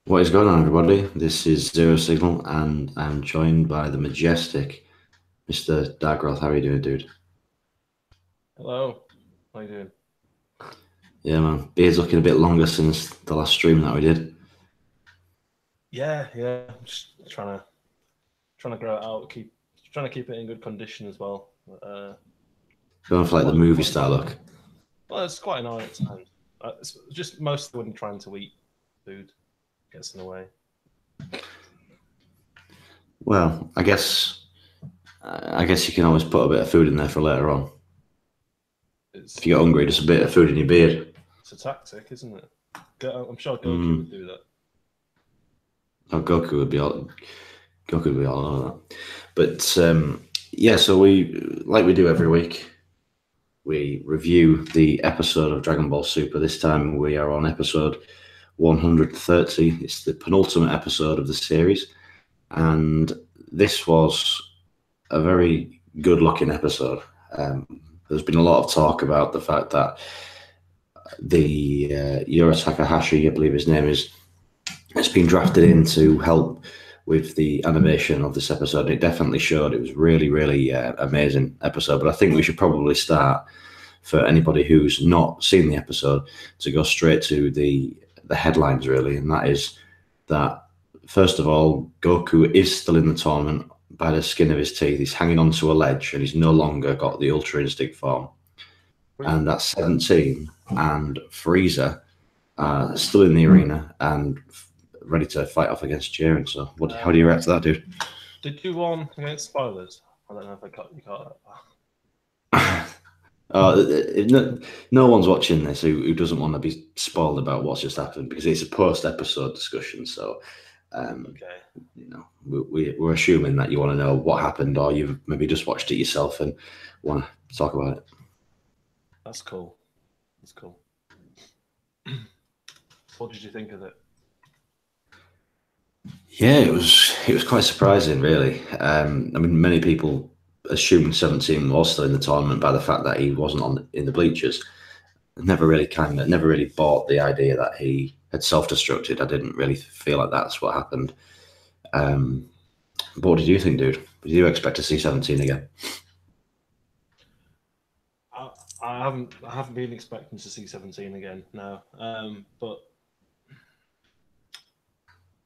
What is going on, everybody? This is Zero Signal, and I'm joined by the majestic Mr. Dagroth. How are you doing, dude? Hello, how you doing? Yeah, man. Beard's looking a bit longer since the last stream that we did. Yeah. I'm just trying to grow it out. Trying to keep it in good condition as well. Going for like the Quite, movie quite star look. well, it's quite annoying at times. It's just mostly when trying to eat food gets in the way. Well, I guess you can always put a bit of food in there for later on. It's If you get hungry, just a bit of food in your beard. it's a tactic, isn't it? I'm sure Goku Mm. would do that. Oh, Goku would be all over that. But yeah, so we do every week. We review the episode of Dragon Ball Super. This time we are on episode 130. It's the penultimate episode of the series, and this was a very good-looking episode. There's been a lot of talk about the fact that the Yura Takahashi, I believe his name is, has been drafted in to help with the animation of this episode. And it definitely showed. It was really amazing episode. But I think we should probably start, for anybody who's not seen the episode, to go straight to the headlines, really. And that is that, first of all, Goku is still in the tournament by the skin of his teeth. He's hanging onto a ledge and he's no longer got the Ultra Instinct form. And that's 17. And Frieza still in the arena and ready to fight off against Jiren. So how do you react to that, dude? Did you warn against spoilers? I don't know if you caught that. No one's watching this who doesn't want to be spoiled about what's just happened, because it's a post-episode discussion. So, Okay. we're assuming that you want to know what happened, or you've maybe just watched it yourself and want to talk about it. That's cool. What did you think of it? Yeah, it was quite surprising, really. I mean, many people assumed 17 was still in the tournament by the fact that he wasn't in the bleachers. Never really bought the idea that he had self-destructed. I didn't really feel like that's what happened. But what did you think, dude? Did you expect to see 17 again? I haven't been expecting to see 17 again, no. But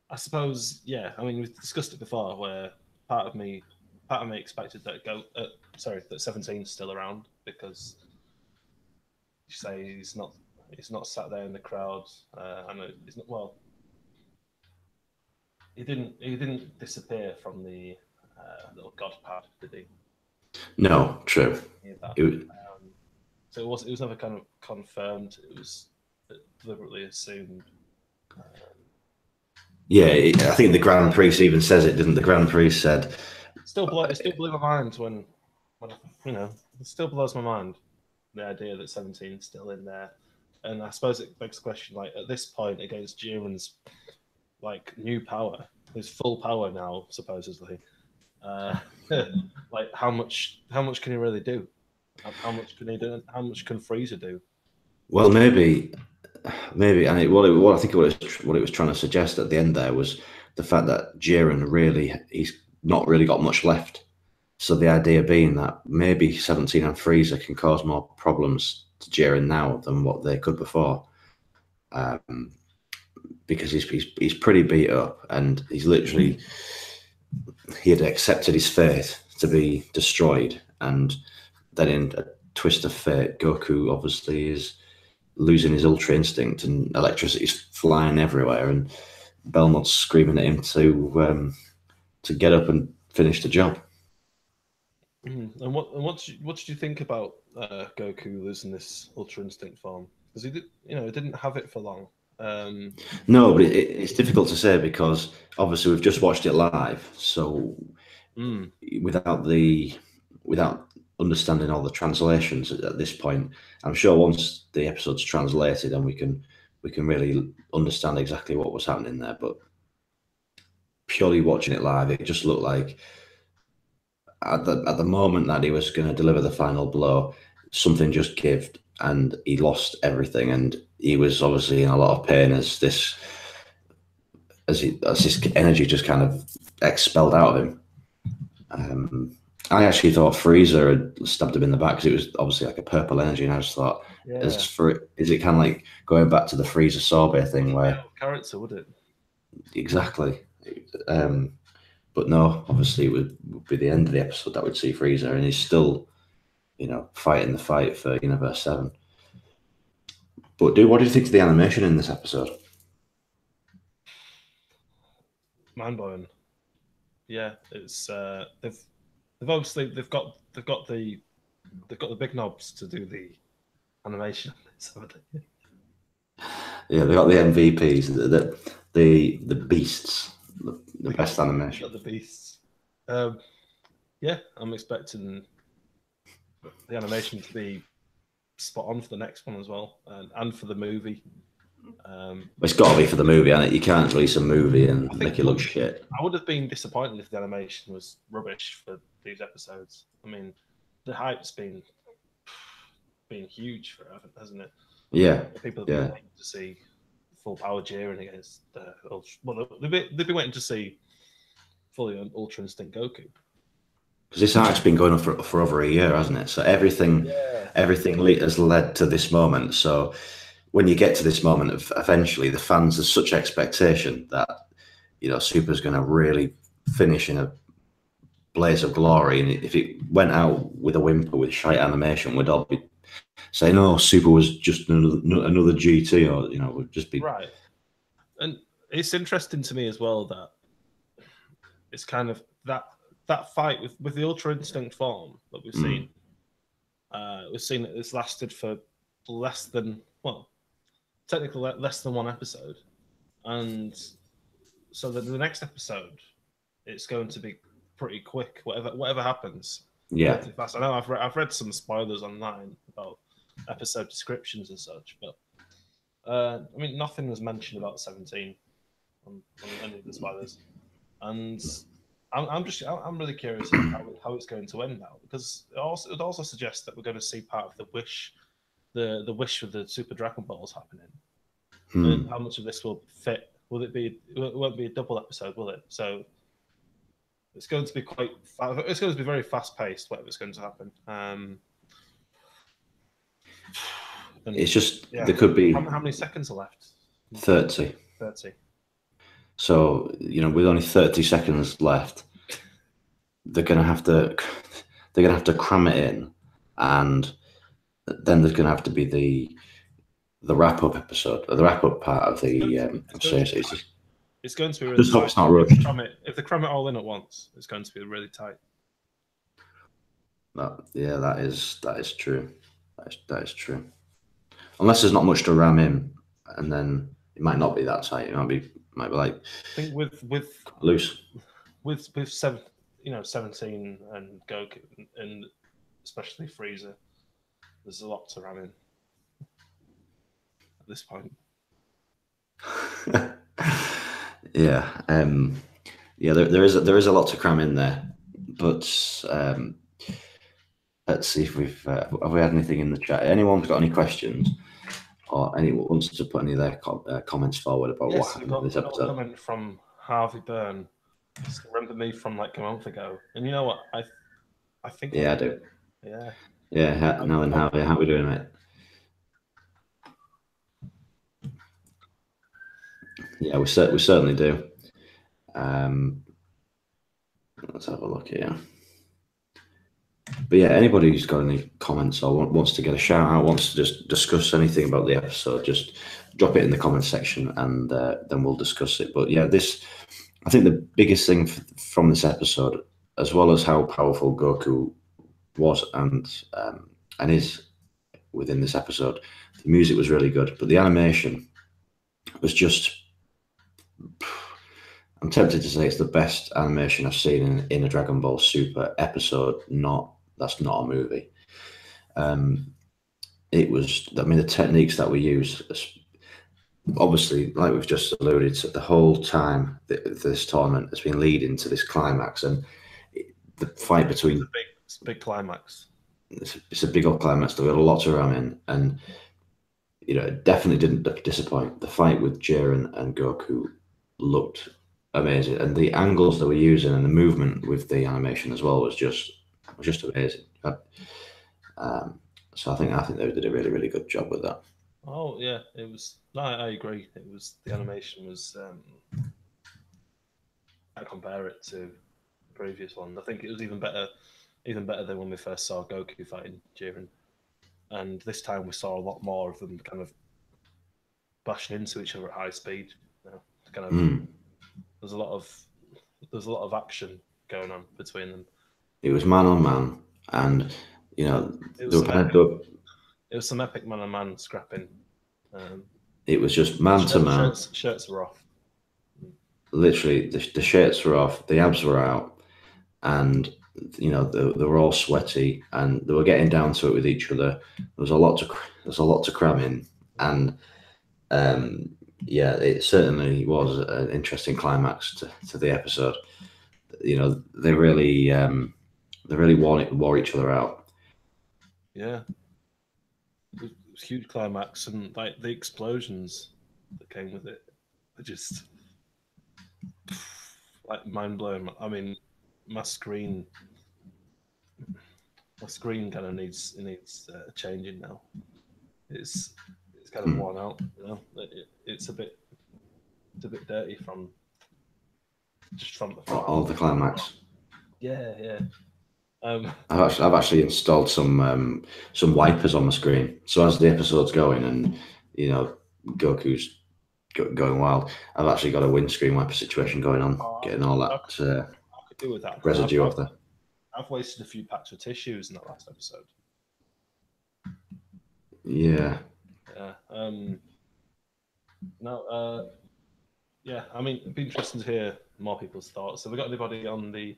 I suppose, yeah. I mean, we've discussed it before, where part of me expected that 17's still around, because you say he's not sat there in the crowd. I know he's not. Well, he didn't disappear from the little god pad, did he? No, true. So it was never kind of confirmed. It was deliberately assumed. Yeah, I think the Grand Priest even says it, didn't the Grand Priest said? It still blew my mind when it still blows my mind, the idea that 17's still in there. And I suppose it begs the question, like, at this point, against Jiren's like new power, his full power now, supposedly, like how much can he really do? How much can he do? How much can Frieza do? Well, maybe, and what I think what it was trying to suggest at the end there was the fact that Jiren he's not really got much left. So the idea being that maybe 17 and Frieza can cause more problems to Jiren now than what they could before, because he's pretty beat up, and he had accepted his fate to be destroyed, and then in a twist of fate, Goku obviously is losing his Ultra Instinct, and electricity's flying everywhere, and Belmont's screaming at him to get up and finish the job. And what did you think about Goku losing this Ultra Instinct form? Because he didn't have it for long. No, but it's difficult to say, because obviously we've just watched it live, so without understanding all the translations at this point, I'm sure once the episode's translated, then we can really understand exactly what was happening there. But purely watching it live, it just looked like at the moment that he was going to deliver the final blow, something just gave and he lost everything, and he was obviously in a lot of pain as this as his energy just kind of expelled out of him. I actually thought Frieza had stabbed him in the back because it was obviously like a purple energy, and I just thought, is it kind of like going back to the Frieza Sorbet thing where character, would it? Exactly. But no, obviously it would be the end of the episode that would see Frieza, and he's still, fighting the fight for Universe 7. But what do you think of the animation in this episode? Mind blowing. Yeah, it's they've obviously got the big knobs to do the animation. Yeah, they got the MVPs, the beasts, the best animation. Got the beasts. Yeah, I'm expecting the animation to be spot on for the next one as well, and for the movie. It's got to be for the movie, and you can't release a movie and make it look shit. I would have been disappointed if the animation was rubbish for these episodes. I mean, the hype's been huge for it, hasn't it? Yeah. People have been waiting to see full power Jiren against Ultra. Well, they've been waiting to see fully Ultra Instinct Goku. Because this arc's been going on for over a year, hasn't it? So everything has led to this moment. So when you get to this moment, eventually the fans, there's such expectation that Super's going to really finish in a blaze of glory. And if it went out with a whimper with shite animation, we'd all be saying, "Oh, Super was just another GT," or would just be right. And it's interesting to me as well that it's kind of that fight with the Ultra Instinct form that we've seen. We've seen that it's lasted for technically less than one episode, and so the next episode, it's going to be pretty quick. Whatever happens, fast. I know I've read some spoilers online about episode descriptions and such, but I mean, nothing was mentioned about 17 on any of the spoilers, and I'm really curious how it's going to end now, because it would also suggest that we're going to see part of the wish, the wish with the Super Dragon Balls happening, and how much of this will fit. Will it be? It won't be a double episode, will it? So it's going to be it's going to be very fast paced. Whatever's going to happen. It's just there could be. How many seconds are left? 30. 30. So with only 30 seconds left, they're gonna have to cram it in, and then there's gonna have to be the wrap up episode, or the wrap up part of the series. It's going to be really just hope it's not rushed. If they cram it all in at once, it's going to be really tight. That is true. That is true. Unless there's not much to ram in, and then it might not be that tight. It might be like. I think with loose. With 17 and Goku, and especially Frieza, there's a lot to ram in at this point. There is a lot to cram in there, but let's see if have we had anything in the chat. Anyone's got any questions, or anyone wants to put any of their comments forward about what happened in this episode? A comment from Harvey Byrne. Remember me from like a month ago, and you know what? I think. Yeah, I do. Yeah. Now then, how are we doing, mate? Yeah, we certainly do. Let's have a look here. But yeah, anybody who's got any comments or wants to get a shout out, wants to just discuss anything about the episode, just drop it in the comment section, and then we'll discuss it. But yeah, I think the biggest thing from this episode, as well as how powerful Goku was and is within this episode, the music was really good, but the animation was just. I'm tempted to say it's the best animation I've seen in a Dragon Ball Super episode. That's not a movie. It was. I mean, the techniques that we use. Obviously, like we've just alluded to, the whole time this tournament has been leading to this climax, and the fight between it's a big climax. It's a big old climax. There were a lot to ram in, and it definitely didn't disappoint. The fight with Jiren and Goku looked amazing, and the angles they were using and the movement with the animation as well was just amazing. So I think they did a really, really good job with that. Oh yeah, it was. No, I agree. It was the animation was. I compare it to the previous one. I think it was even better than when we first saw Goku fighting Jiren. And this time we saw a lot more of them kind of bashing into each other at high speed. You know, kind of there's a lot of action going on between them. It was man on man, and you know it was some epic man on man scrapping. It was just man to man. Shirts were off. Literally, the shirts were off, the abs were out, and they were all sweaty, and they were getting down to it with each other. There's a lot to cram in, and it certainly was an interesting climax to the episode. They really wore each other out. Yeah, it was a huge climax, and like the explosions that came with it are just like mind blowing. I mean, my screen kind of needs changing now. It's kind of worn out. It's a bit dirty from all the climax. Yeah. I've actually installed some wipers on my screen, so as the episode's going and Goku's going wild, I've actually got a windscreen wiper situation going on, getting all that I could do with that residue off there. I've wasted a few packs of tissues in that last episode. Yeah. Yeah. I mean, it'd be interesting to hear more people's thoughts. Have we got anybody on the?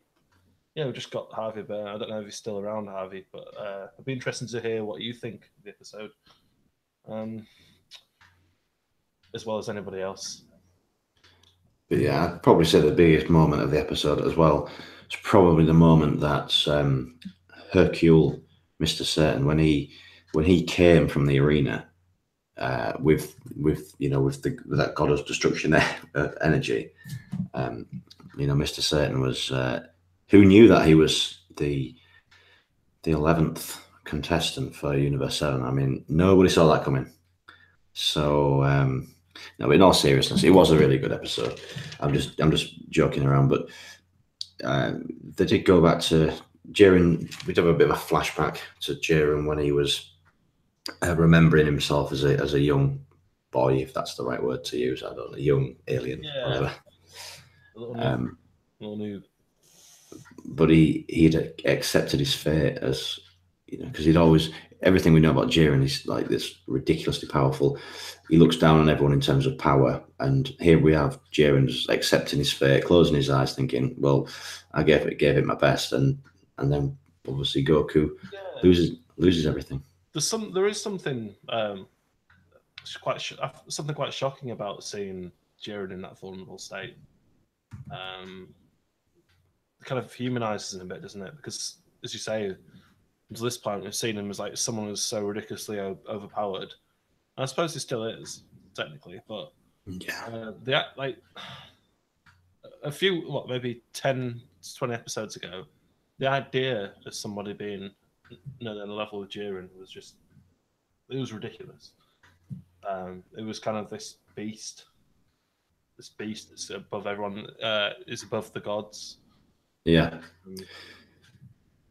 Yeah, we just got Harvey Byrne. I don't know if he's still around, Harvey, but it'd be interesting to hear what you think of the episode, as well as anybody else. But yeah, I'd probably say the biggest moment of the episode as well is probably the moment that Hercule, Mr. Satan, when he came from the arena with that god of destruction energy. Mr. Satan was who knew that he was the 11th contestant for Universe 7. I mean, nobody saw that coming. So no, in all seriousness, it was a really good episode. I'm just joking around, but they did go back to Jiren. We did have a bit of a flashback to Jiren when he was remembering himself as a young boy, if that's the right word to use. I don't know, young alien, whatever. A little noob. But he'd accepted his fate as, because he'd always, everything we know about Jiren is like this ridiculously powerful. He looks down on everyone in terms of power, and here we have Jiren just accepting his fate, closing his eyes, thinking, "Well, I gave it my best," and then obviously Goku loses everything. There is something quite shocking about seeing Jiren in that vulnerable state. It kind of humanizes him a bit, doesn't it? Because, as you say, to this point, we've seen him as like someone who's so ridiculously overpowered. And I suppose he still is, technically, but like a few, maybe 10 to 20 episodes ago, the idea of somebody being at the level of Jiren was ridiculous. It was kind of this beast that's above everyone, is above the gods. Yeah.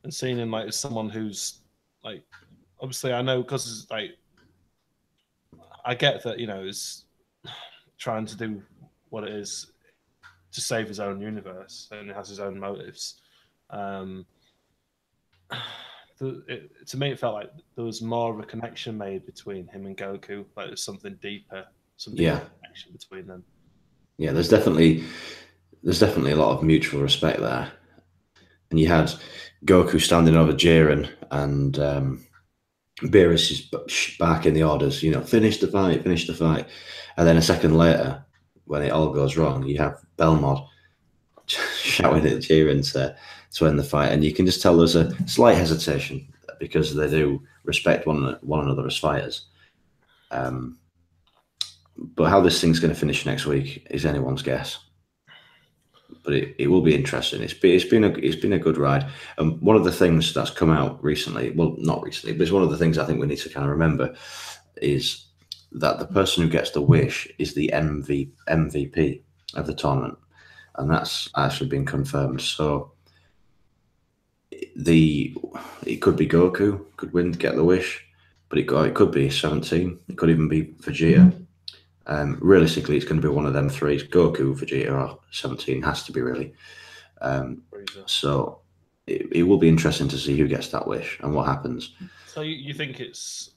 And seeing him like as someone who's like, obviously I know, because like I get that, is trying to do what it is to save his own universe, and it has his own motives. To me, it felt like there was more of a connection made between him and Goku. Like there's something deeper, connection between them. Yeah, there's definitely a lot of mutual respect there. And you had Goku standing over Jiren, and Beerus is barking the orders, finish the fight. And then a second later, when it all goes wrong, you have Belmod shouting at Jiren to end the fight. And you can just tell there's a slight hesitation because they do respect one another as fighters. But how this thing's going to finish next week is anyone's guess. But it will be interesting. It's been a good ride. And one of the things that's come out recently, well, not recently, but it's one of the things I think we need to kind of remember is that the person who gets the wish is the MVP of the tournament, and that's actually been confirmed. So it could be Goku could win, get the wish, but it could be 17. It could even be Vegeta. Realistically, it's going to be one of them three: Goku, Vegeta, or 17. Has to be really. So it will be interesting to see who gets that wish and what happens. So you think it's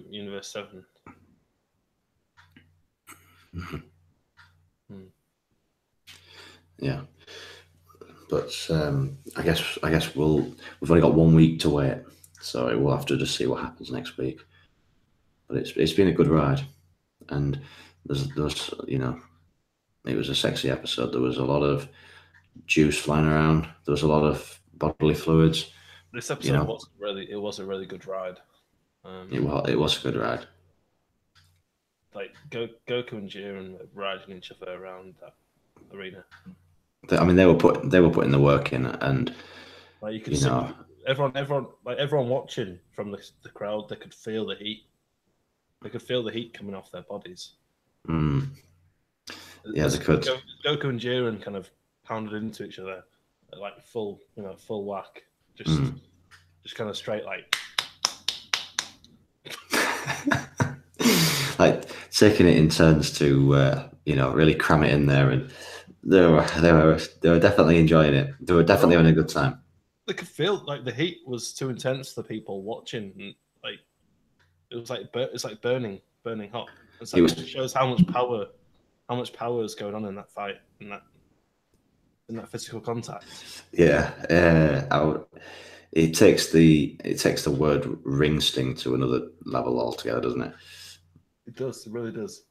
Universe 7? Yeah, but I guess we've only got 1 week to wait, so we'll have to just see what happens next week. But it's been a good ride, and there's it was a sexy episode. There was a lot of juice flying around. There was a lot of bodily fluids. This episode was a really good ride. It was a good ride. Like Goku and Jiren riding each other around that arena. I mean, they were putting the work in, and like you could see everyone watching from the crowd, they could feel the heat. They could feel the heat coming off their bodies. Yeah, they could. Goku and Jiren kind of pounded into each other at like full whack, just kind of straight like. Like taking it in turns to really cram it in there, and they were definitely enjoying it. They were definitely having a good time. They could feel like the heat was too intense for people watching, and like it's like burning hot. It shows how much power is going on in that fight, in that physical contact. Yeah, it takes the word ring sting to another level altogether, doesn't it? It does. It really does.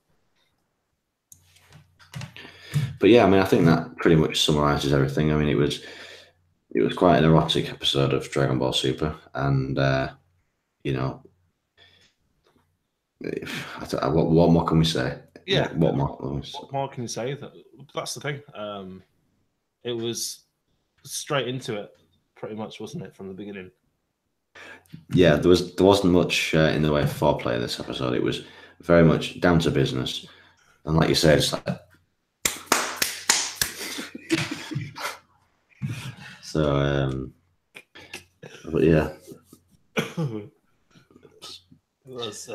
But yeah, I mean, I think that pretty much summarizes everything. I mean, it was quite an erotic episode of Dragon Ball Super, and what more can we say? Yeah, what more can you say? That's the thing. It was straight into it, pretty much, wasn't it, from the beginning? Yeah, there wasn't much in the way of foreplay in this episode. It was very much down to business, and like you said, it's like. So, but yeah, it was.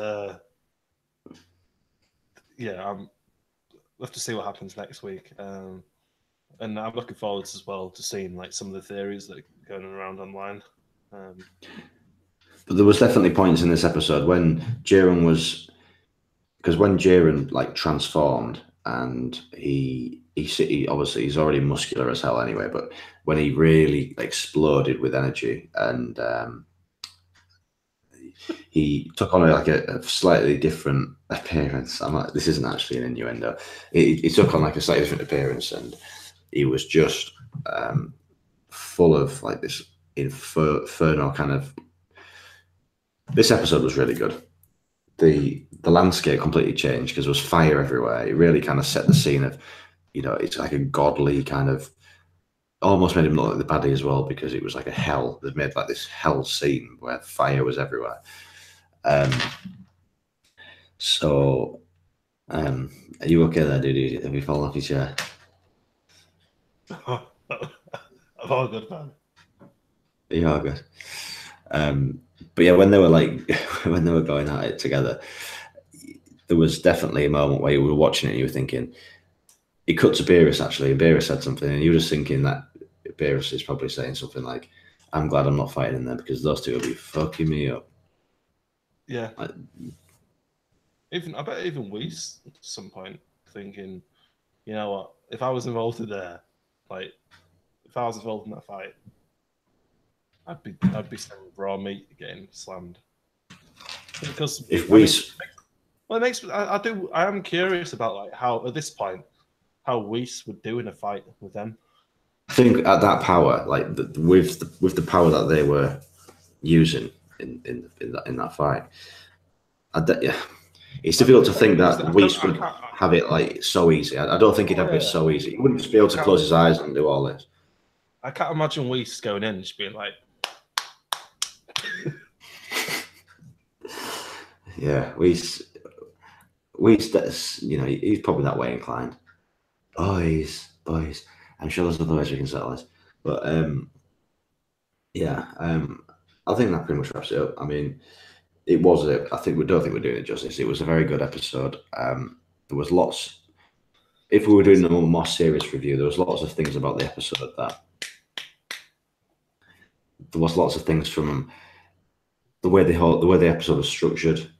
We'll have to see what happens next week, and I'm looking forward as well to seeing like some of the theories that are going around online. But there was definitely points in this episode when Jiren like transformed, and he obviously he's already muscular as hell anyway, but when he really exploded with energy and he took on a slightly different appearance. I'm like, this isn't actually an innuendo. He took on like a slightly different appearance, and he was just full of like this inferno kind of. This episode was really good. The landscape completely changed because there was fire everywhere. It really kind of set the scene of, it's like a godly kind of, almost made him look like the baddie as well, because it was like a hell. They've made like this hell scene where fire was everywhere. So, are you okay there, dude? Have you fallen off your chair? I'm all good, man. You are good. But yeah, when they were going at it together, there was definitely a moment where you were watching it and you were thinking, it cut to Beerus actually, and Beerus said something, and you were just thinking that Beerus is probably saying something like, I'm glad I'm not fighting in there because those two will be fucking me up. Yeah. I bet even Whis at some point thinking, you know what, if I was involved in there, like if I was involved in that fight, I'd be sending raw meat getting slammed. Because if Whis, well, it makes I am curious about like how at this point how Whis would do in a fight with them. I think at that power, like with the power that they were using in that fight, It's difficult to think I that Weiss would can't. have it like so easy. I don't think he'd have it so easy. He wouldn't just be able to close his eyes and do all this. I can't imagine Weiss going in and just being like, yeah, Weiss, he's probably that way inclined. Boys. I'm sure there's other ways we can settle this. But I think that pretty much wraps it up. I mean, it was I think we don't think we're doing it justice. It was a very good episode. There was lots. If we were doing a more serious review, there was lots of things about the episode that there was lots of things from the way the episode was structured.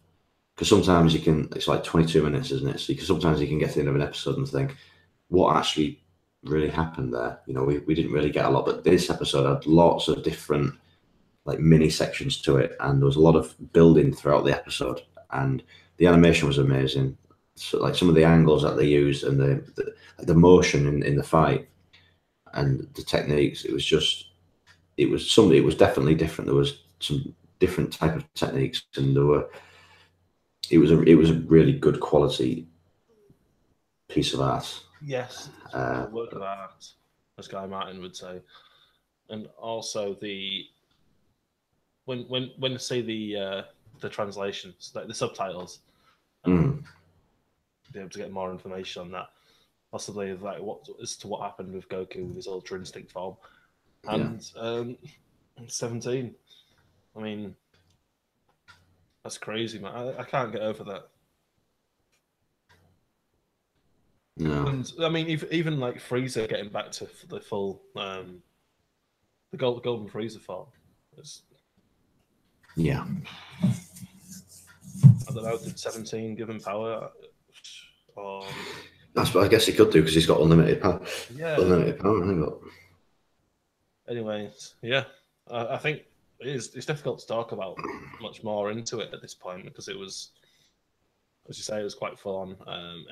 Because sometimes it's like 22 minutes, isn't it? So sometimes you can get to the end of an episode and think, what actually really happened there? We didn't really get a lot, but this episode had lots of different like mini sections to it, and there was a lot of building throughout the episode, and the animation was amazing. So like some of the angles that they used and the motion in the fight and the techniques, it was definitely different. There was some different type of techniques, and it was a really good quality piece of art. yes, a work of art, as Guy Martin would say. And also when you see the translations, like the subtitles, be able to get more information on that, possibly like what happened with Goku with his Ultra Instinct form, and 17. I mean, that's crazy, man. I can't get over that. No. And I mean, even like Frieza getting back to the full the golden Frieza form. Yeah. I don't know, did 17 give him power? Or... That's what I guess he could do because he's got unlimited power. Yeah. Unlimited power, I think. Anyways, yeah. I think it's difficult to talk about much more into it at this point because it was, as you say, it was quite full on.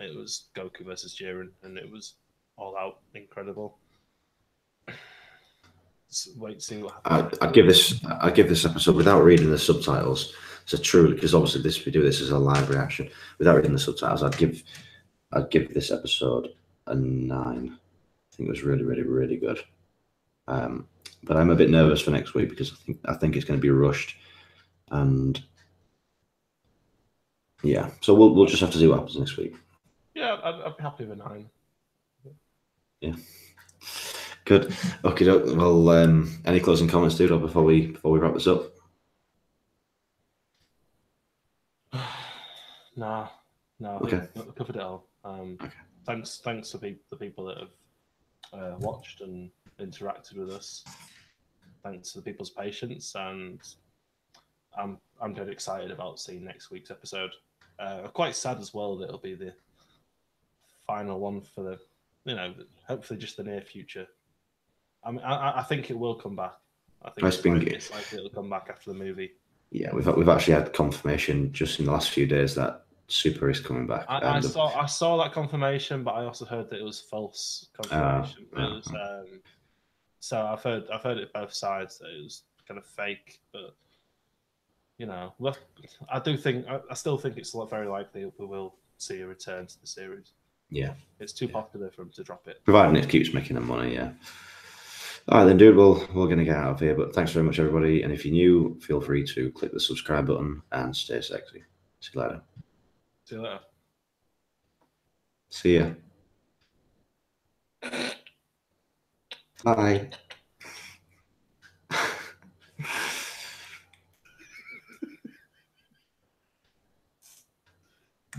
It was Goku versus Jiren, and it was all out incredible. Wait to see what happens. I'd give this episode without reading the subtitles. So truly, because obviously we do this as a live reaction without reading the subtitles. I'd give this episode a 9. I think it was really, really, really good. But I'm a bit nervous for next week because I think it's going to be rushed, and yeah. So we'll just have to see what happens next week. Yeah, I'd be happy with a 9. Yeah. Good. Okay. Well, any closing comments, dude, before we wrap this up? No. Okay. We covered it all. Okay. Thanks to the people that have watched and interacted with us. Thanks to the people's patience, and I'm dead excited about seeing next week's episode. I'm quite sad as well that it'll be the final one for hopefully just the near future. I think it will come back. I think it's likely it'll come back after the movie. Yeah, we've actually had confirmation just in the last few days that Super is coming back. I saw that confirmation, but I also heard that it was false confirmation. So I've heard it both sides that it was kind of fake, but I still think it's very likely we will see a return to the series. Yeah, it's too popular for them to drop it. Providing it keeps making them money, yeah. All right then, dude. Well, we're going to get out of here, but thanks very much, everybody. And if you're new, feel free to click the subscribe button and stay sexy. See you later. See you later. See ya. Bye.